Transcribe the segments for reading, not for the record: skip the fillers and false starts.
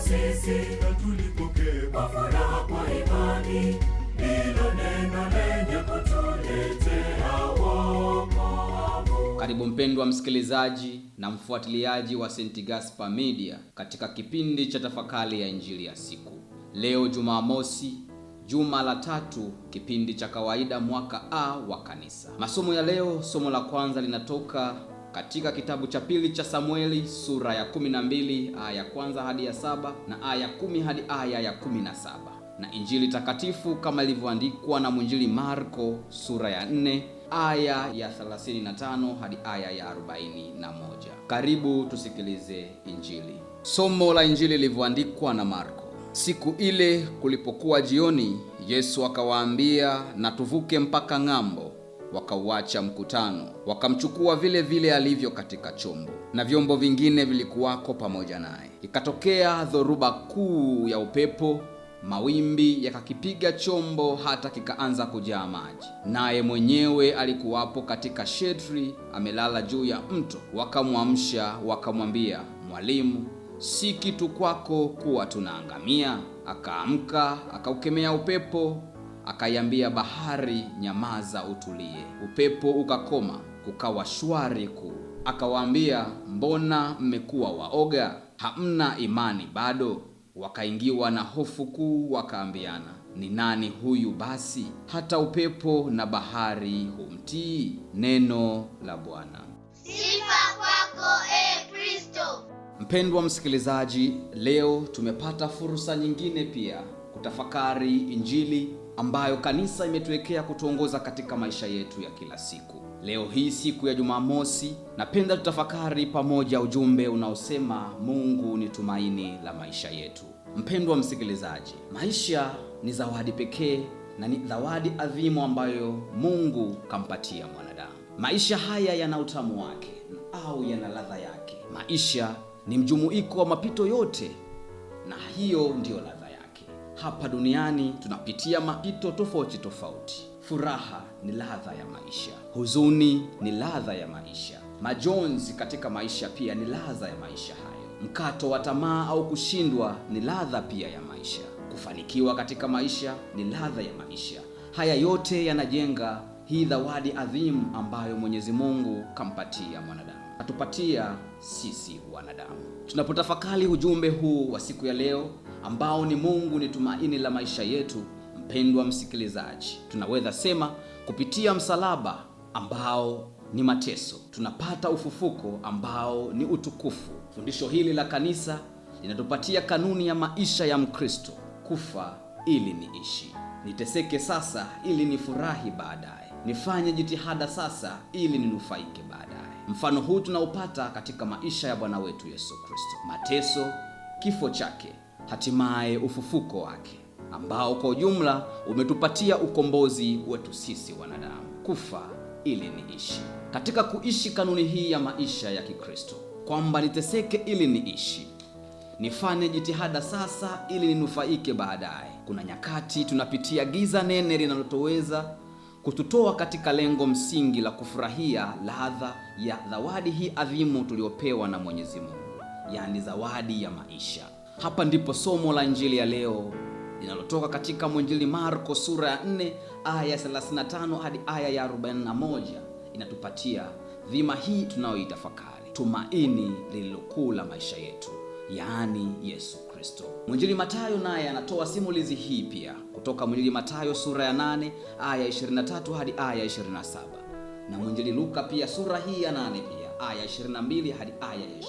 sisi, na tulipokee kwa furaha kwa imani hilo neno lenye kutuletea wokovu. Karibu mpendwa msikilizaji na mfuatiliaji wa St. Gaspar Media katika kipindi cha tafakari ya Injili ya siku. Leo Jumamosi, juma la 3, kipindi cha kawaida mwaka A wa kanisa. Masomo ya leo, somo la kwanza linatoka katika kitabu cha pili cha Samueli sura ya 12 aya ya kwanza hadi ya 7 na aya ya 10 hadi aya ya 17. Na Injili takatifu kama ilivyoandikwa na mwinjili Marko sura ya 4 aya ya 35 hadi aya ya 41. Karibu tusikilize Injili. Somo la Injili lilivyoandikwa na Marko. Siku ile kulipokuwa jioni, Yesu akawaambia, na tuvuke mpaka ng'ambo. Wakauacha mkutano, wakamchukua vile vile alivyo katika chombo, na vyombo vingine vilikuwako pamoja naye. Ikatokea dhoruba kuu ya upepo, mawimbi yakakipiga chombo hata kikaanza kujaa maji, naye mwenyewe alikuwapo katika shetri, amelala juu ya mto. Wakamwamsha wakamwambia, Mwalimu, si kitu kwako kuwa tunaangamia? Akaamka, akaukemea upepo, akaiambia bahari, nyamaza, utulie. Upepo ukakoma, kukawa shwari kuu. Akawaambia, mbona mmekuwa waoga? Hamna imani bado? Wakaingiwa na hofu kuu, wakaambiana, ni nani huyu basi hata upepo na bahari humtii? Neno la Bwana. Sifa kwako Kristo. Mpendwa msikilizaji, leo tumepata fursa nyingine pia kutafakari Injili ambayo kanisa imetuwekea kutuongoza katika maisha yetu ya kila siku. Leo hii siku ya Jumamosi, napenda tutafakari pamoja ujumbe unaosema Mungu ni tumaini la maisha yetu. Mpendwa msikilizaji, maisha ni zawadi pekee na ni zawadi adhimu ambayo Mungu kampatia mwanadamu. Maisha haya yana utamu wake au yana ladha yake. Maisha ni mjumuiko wa mapito yote, na hiyo ndiyo ladha yake. Hapa duniani tunapitia mapito tofauti tofauti. Furaha ni ladha ya maisha, huzuni ni ladha ya maisha, majonzi katika maisha pia ni ladha ya maisha hayo. Mkato wa tamaa au kushindwa ni ladha pia ya maisha. Kufanikiwa katika maisha ni ladha ya maisha. Haya yote yanajenga hii zawadi adhimu ambayo Mwenyezi Mungu kampatia mwanadamu, atupatia sisi wanadamu. Tunapotafakari ujumbe huu wa siku ya leo ambao ni Mungu ni tumaini la maisha yetu, mpendwa msikilizaji, tunaweza sema kupitia msalaba ambao ni mateso tunapata ufufuko ambao ni utukufu. Fundisho hili la kanisa linatupatia kanuni ya maisha ya Mkristo: kufa ili niishi, niteseke sasa ili nifurahi baadaye, nifanye jitihada sasa ili ninufaike baadaye. Mfano huu tunaupata katika maisha ya Bwana wetu Yesu Kristo: mateso, kifo chake, hatimaye ufufuko wake ambao kwa ujumla umetupatia ukombozi wetu sisi wanadamu. Kufa ili niishi. Katika kuishi kanuni hii ya maisha ya Kikristo kwamba niteseke ili niishi, nifanye jitihada sasa ili ninufaike baadaye, kuna nyakati tunapitia giza nene linalotoweza kututoa katika lengo msingi la kufurahia ladha ya zawadi hii adhimu tuliopewa na Mwenyezi Mungu, yaani zawadi ya maisha. Hapa ndipo somo la Injili ya leo linalotoka katika mwinjili Marko sura ya 4 aya ya 35 hadi aya ya 41 inatupatia dhima hii tunayoitafakari: tumaini lililokuu la maisha yetu, yaani Yesu Kristo. Mwinjili Mathayo naye anatoa simulizi hii pia kutoka mwinjili Mathayo sura ya 8 aya ya 23 hadi aya ya 27, na mwinjili Luka pia sura hii ya 8 pia aya ya 22 hadi aya ya 25.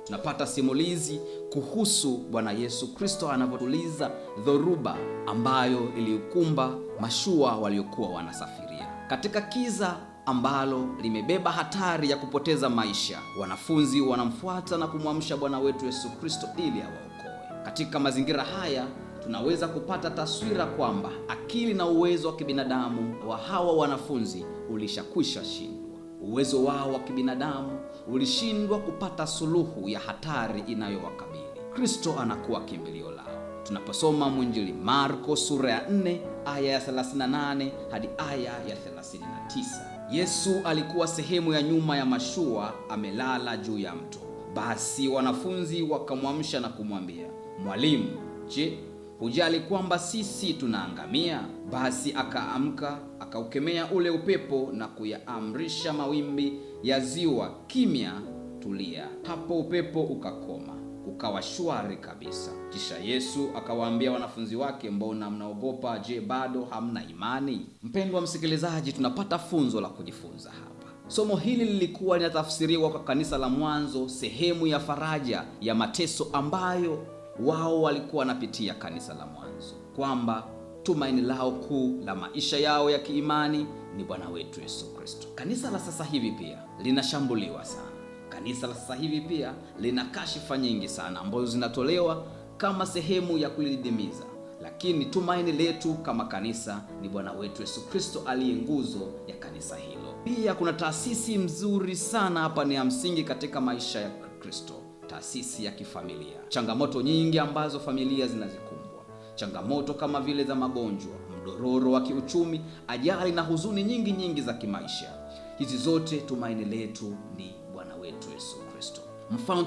Tunapata simulizi kuhusu Bwana Yesu Kristo anavyotuliza dhoruba ambayo iliukumba mashua waliokuwa wanasafiria. Katika kiza ambalo limebeba hatari ya kupoteza maisha, wanafunzi wanamfuata na kumwamsha Bwana wetu Yesu Kristo ili awaokoe. Katika mazingira haya tunaweza kupata taswira kwamba akili na uwezo wa kibinadamu wa hawa wanafunzi ulishakwisha shindwa. Uwezo wao wa kibinadamu ulishindwa kupata suluhu ya hatari inayowakabili. Kristo anakuwa kimbilio lao. Tunaposoma mwinjili Marko sura ya 4 aya ya 38 hadi aya ya 39, Yesu alikuwa sehemu ya nyuma ya mashua, amelala juu ya mto. Basi wanafunzi wakamwamsha na kumwambia, Mwalimu, je, hujali kwamba sisi tunaangamia? Basi akaamka, akaukemea ule upepo na kuyaamrisha mawimbi ya ziwa, kimya, tulia. Hapo upepo ukakoma, kukawa shwari kabisa. Kisha Yesu akawaambia wanafunzi wake, mbona mnaogopa? Je, bado hamna imani? Mpendwa msikilizaji, tunapata funzo la kujifunza hapa. Somo hili lilikuwa linatafsiriwa kwa kanisa la mwanzo, sehemu ya faraja ya mateso ambayo wao walikuwa wanapitia, kanisa la mwanzo, kwamba tumaini lao kuu la maisha yao ya kiimani ni Bwana wetu Yesu Kristo. Kanisa la sasa hivi pia linashambuliwa sana. Kanisa la sasa hivi pia lina kashifa nyingi sana ambazo zinatolewa kama sehemu ya kulidimiza, lakini tumaini letu kama kanisa ni Bwana wetu Yesu Kristo aliye nguzo ya kanisa hilo. Pia kuna taasisi mzuri sana hapa, ni ya msingi katika maisha ya Kristo, taasisi ya kifamilia. Changamoto nyingi ambazo familia zinazikumbwa, changamoto kama vile za magonjwa, mdororo wa kiuchumi, ajali na huzuni nyingi za kimaisha, hizi zote tumaini letu ni Bwana wetu Yesu Kristo. Mfano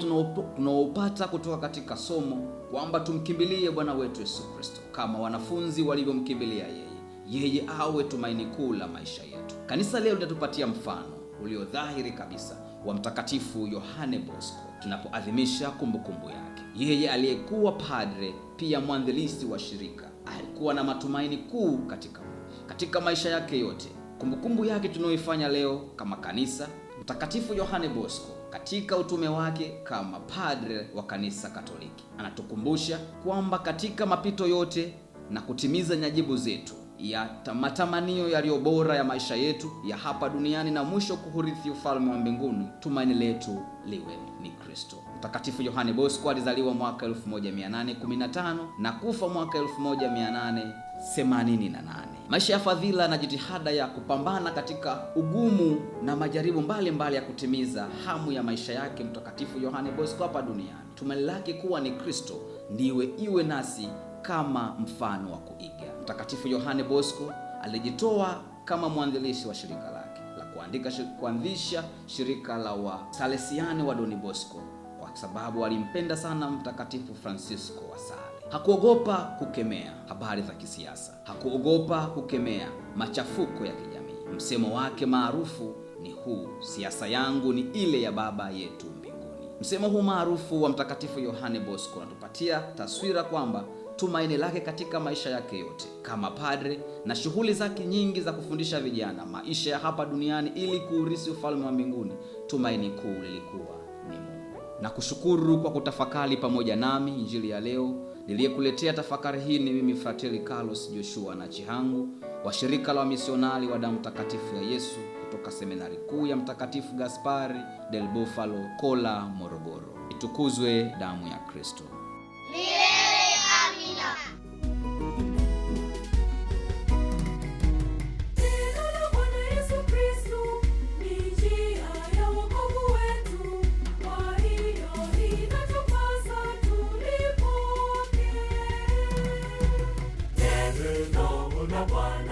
tunaopata kutoka katika somo kwamba tumkimbilie Bwana wetu Yesu Kristo kama wanafunzi walivyomkimbilia yeye awe tumaini kuu la maisha yetu. Kanisa leo linatupatia mfano ulio dhahiri kabisa wa Mtakatifu Yohane Bosco tunapoadhimisha kumbukumbu yake. Yeye aliyekuwa padre pia mwanzilishi wa shirika, alikuwa na matumaini kuu katika maisha yake yote. Kumbukumbu yake tunayoifanya leo kama kanisa, Mtakatifu Yohane Bosco katika utume wake kama padre wa kanisa Katoliki anatukumbusha kwamba katika mapito yote na kutimiza nyajibu zetu ya matamanio yaliyo bora ya maisha yetu ya hapa duniani na mwisho kuhurithi ufalme wa mbinguni, tumaini letu liwe ni Kristo. Mtakatifu Yohane Bosco alizaliwa mwaka 1815 na kufa mwaka 1888. Maisha ya fadhila na jitihada ya kupambana katika ugumu na majaribu mbalimbali ya kutimiza hamu ya maisha yake Mtakatifu Yohane Bosco hapa duniani. Tumaini lake kuwa ni Kristo ndiwe iwe nasi kama mfano wa kuiga. Mtakatifu Yohane Bosco alijitoa kama mwanzilishi wa shirika lake la kuanzisha shirika la Wasalesiani wa Don Bosco kwa sababu alimpenda sana Mtakatifu Francisco wa Sale. Hakuogopa kukemea habari za kisiasa, hakuogopa kukemea machafuko ya kijamii. Msemo wake maarufu ni huu, siasa yangu ni ile ya Baba yetu mbinguni. Msemo huu maarufu wa Mtakatifu Yohane Bosco unatupatia taswira kwamba tumaini lake katika maisha yake yote kama padre na shughuli zake nyingi za kufundisha vijana maisha ya hapa duniani ili kuurithi ufalme wa mbinguni, tumaini kuu lilikuwa ni Mungu. Na kushukuru kwa kutafakari pamoja nami injili ya leo. Niliyekuletea tafakari hii ni mimi Fratelli Carlos Joshua na Chihangu wa shirika la wamisionari wa damu takatifu ya Yesu kutoka seminari kuu ya Mtakatifu Gaspari del Bufalo, Kola, Morogoro. Itukuzwe damu ya Kristo. Bwana